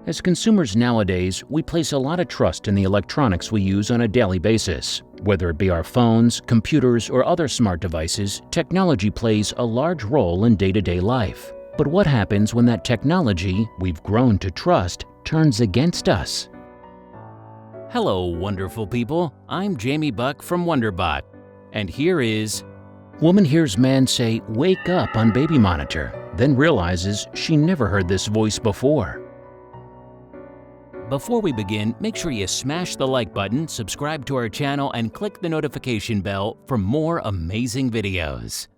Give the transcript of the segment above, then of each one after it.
As consumers nowadays, we place a lot of trust in the electronics we use on a daily basis. Whether it be our phones, computers, or other smart devices, technology plays a large role in day-to-day life. But what happens when that technology we've grown to trust turns against us? Hello, wonderful people. I'm Jamie Buck from WonderBot. And here is... Woman hears man say, "Wake up" on baby monitor, then realizes she never heard this voice before. Before we begin, make sure you smash the like button, subscribe to our channel, and click the notification bell for more amazing videos.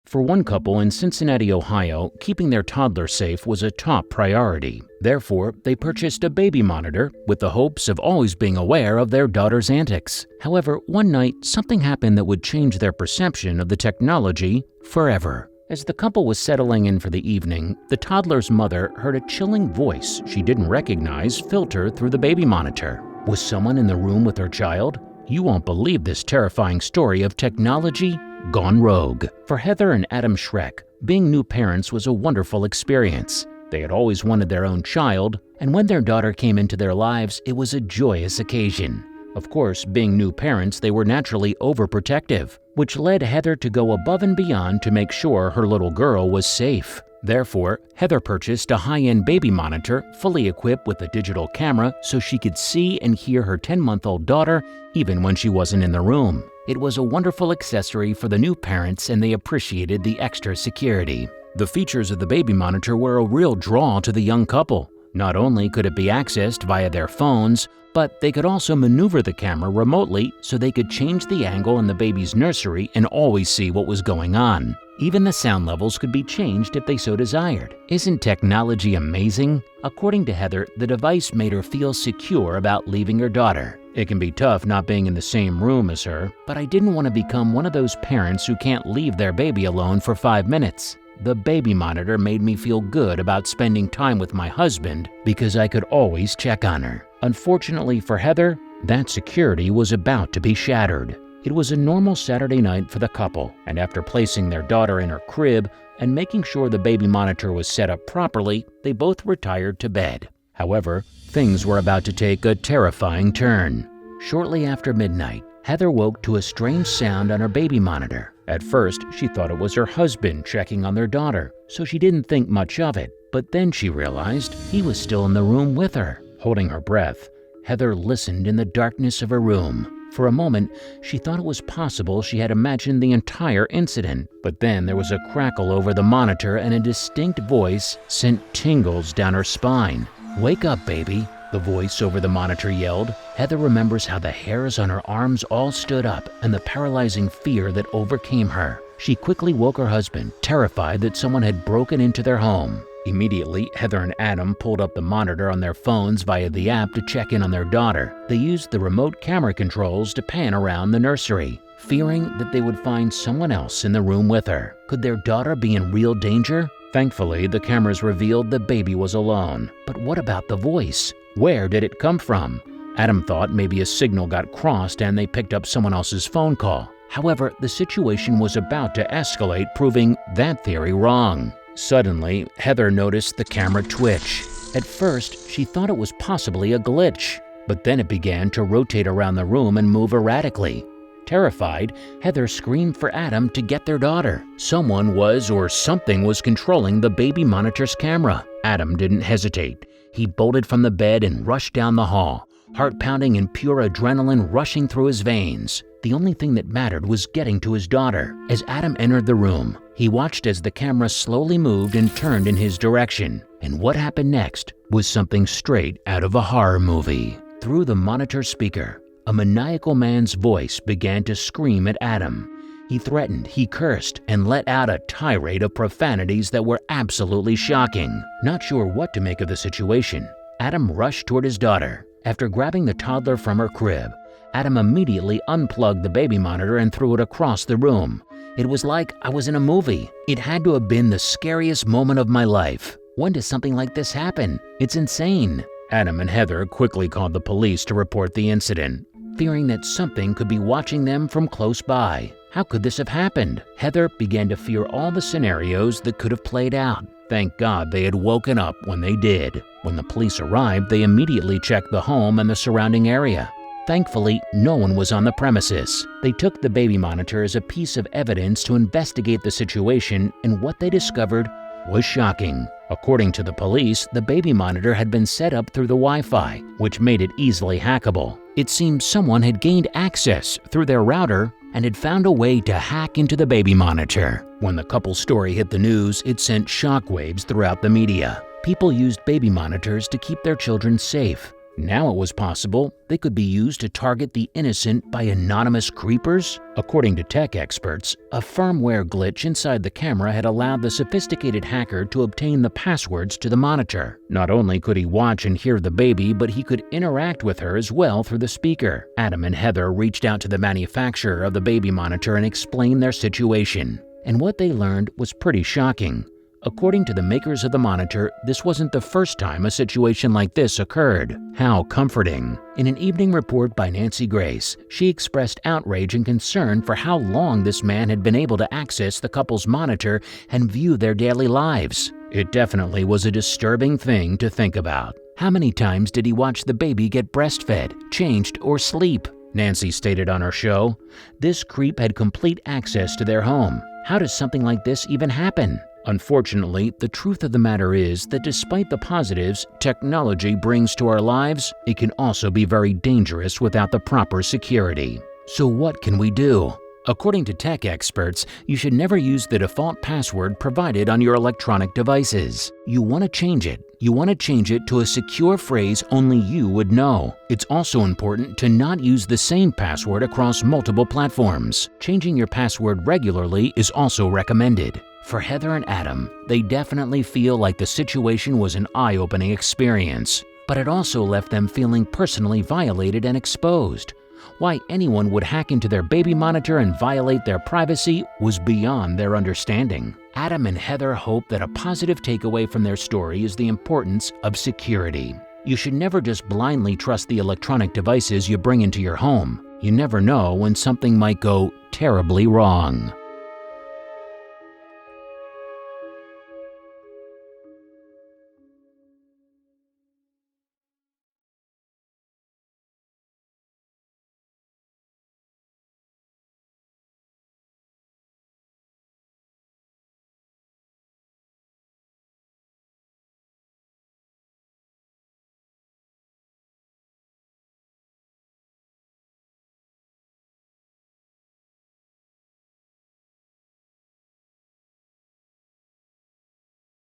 For one couple in Cincinnati, Ohio, keeping their toddler safe was a top priority. Therefore, they purchased a baby monitor with the hopes of always being aware of their daughter's antics. However, one night, something happened that would change their perception of the technology forever. As the couple was settling in for the evening, the toddler's mother heard a chilling voice she didn't recognize filter through the baby monitor. Was someone in the room with her child? You won't believe this terrifying story of technology gone rogue. For Heather and Adam Schreck, being new parents was a wonderful experience. They had always wanted their own child, and when their daughter came into their lives, it was a joyous occasion. Of course, being new parents, they were naturally overprotective, which led Heather to go above and beyond to make sure her little girl was safe. Therefore, Heather purchased a high-end baby monitor fully equipped with a digital camera so she could see and hear her 10-month-old daughter even when she wasn't in the room. It was a wonderful accessory for the new parents, and they appreciated the extra security. The features of the baby monitor were a real draw to the young couple. Not only could it be accessed via their phones, but they could also maneuver the camera remotely so they could change the angle in the baby's nursery and always see what was going on. Even the sound levels could be changed if they so desired. Isn't technology amazing? According to Heather, the device made her feel secure about leaving her daughter. It can be tough not being in the same room as her, but I didn't want to become one of those parents who can't leave their baby alone for 5 minutes. The baby monitor made me feel good about spending time with my husband because I could always check on her. Unfortunately for Heather, that security was about to be shattered. It was a normal Saturday night for the couple, and after placing their daughter in her crib and making sure the baby monitor was set up properly, they both retired to bed. However, things were about to take a terrifying turn. Shortly after midnight, Heather woke to a strange sound on her baby monitor. At first, she thought it was her husband checking on their daughter, so she didn't think much of it. But then she realized he was still in the room with her. Holding her breath, Heather listened in the darkness of her room. For a moment, she thought it was possible she had imagined the entire incident. But then there was a crackle over the monitor and a distinct voice sent tingles down her spine. "Wake up, baby," the voice over the monitor yelled. Heather remembers how the hairs on her arms all stood up and the paralyzing fear that overcame her. She quickly woke her husband, terrified that someone had broken into their home. Immediately, Heather and Adam pulled up the monitor on their phones via the app to check in on their daughter. They used the remote camera controls to pan around the nursery, fearing that they would find someone else in the room with her. Could their daughter be in real danger? Thankfully, the cameras revealed the baby was alone. But what about the voice? Where did it come from? Adam thought maybe a signal got crossed and they picked up someone else's phone call. However, the situation was about to escalate, proving that theory wrong. Suddenly, Heather noticed the camera twitch. At first, she thought it was possibly a glitch, but then it began to rotate around the room and move erratically. Terrified, Heather screamed for Adam to get their daughter. Someone was or something was controlling the baby monitor's camera. Adam didn't hesitate. He bolted from the bed and rushed down the hall, heart pounding and pure adrenaline rushing through his veins. The only thing that mattered was getting to his daughter. As Adam entered the room, he watched as the camera slowly moved and turned in his direction. And what happened next was something straight out of a horror movie. Through the monitor speaker, a maniacal man's voice began to scream at Adam. He threatened, he cursed, and let out a tirade of profanities that were absolutely shocking. Not sure what to make of the situation, Adam rushed toward his daughter. After grabbing the toddler from her crib, Adam immediately unplugged the baby monitor and threw it across the room. It was like I was in a movie. It had to have been the scariest moment of my life. When does something like this happen? It's insane. Adam and Heather quickly called the police to report the incident, fearing that something could be watching them from close by. How could this have happened? Heather began to fear all the scenarios that could have played out. Thank God they had woken up when they did. When the police arrived, they immediately checked the home and the surrounding area. Thankfully, no one was on the premises. They took the baby monitor as a piece of evidence to investigate the situation, and what they discovered was shocking. According to the police, the baby monitor had been set up through the Wi-Fi, which made it easily hackable. It seems someone had gained access through their router and had found a way to hack into the baby monitor. When the couple's story hit the news, it sent shockwaves throughout the media. People used baby monitors to keep their children safe. Now it was possible they could be used to target the innocent by anonymous creepers. According to tech experts, a firmware glitch inside the camera had allowed the sophisticated hacker to obtain the passwords to the monitor. Not only could he watch and hear the baby, but he could interact with her as well through the speaker. Adam and Heather reached out to the manufacturer of the baby monitor and explained their situation. And what they learned was pretty shocking. According to the makers of the monitor, this wasn't the first time a situation like this occurred. How comforting. In an evening report by Nancy Grace, she expressed outrage and concern for how long this man had been able to access the couple's monitor and view their daily lives. It definitely was a disturbing thing to think about. How many times did he watch the baby get breastfed, changed, or sleep? Nancy stated on her show, "This creep had complete access to their home. How does something like this even happen?" Unfortunately, the truth of the matter is that despite the positives technology brings to our lives, it can also be very dangerous without the proper security. So what can we do? According to tech experts, you should never use the default password provided on your electronic devices. You want to change it. You want to change it to a secure phrase only you would know. It's also important to not use the same password across multiple platforms. Changing your password regularly is also recommended. For Heather and Adam, they definitely feel like the situation was an eye-opening experience, but it also left them feeling personally violated and exposed. Why anyone would hack into their baby monitor and violate their privacy was beyond their understanding. Adam and Heather hope that a positive takeaway from their story is the importance of security. You should never just blindly trust the electronic devices you bring into your home. You never know when something might go terribly wrong.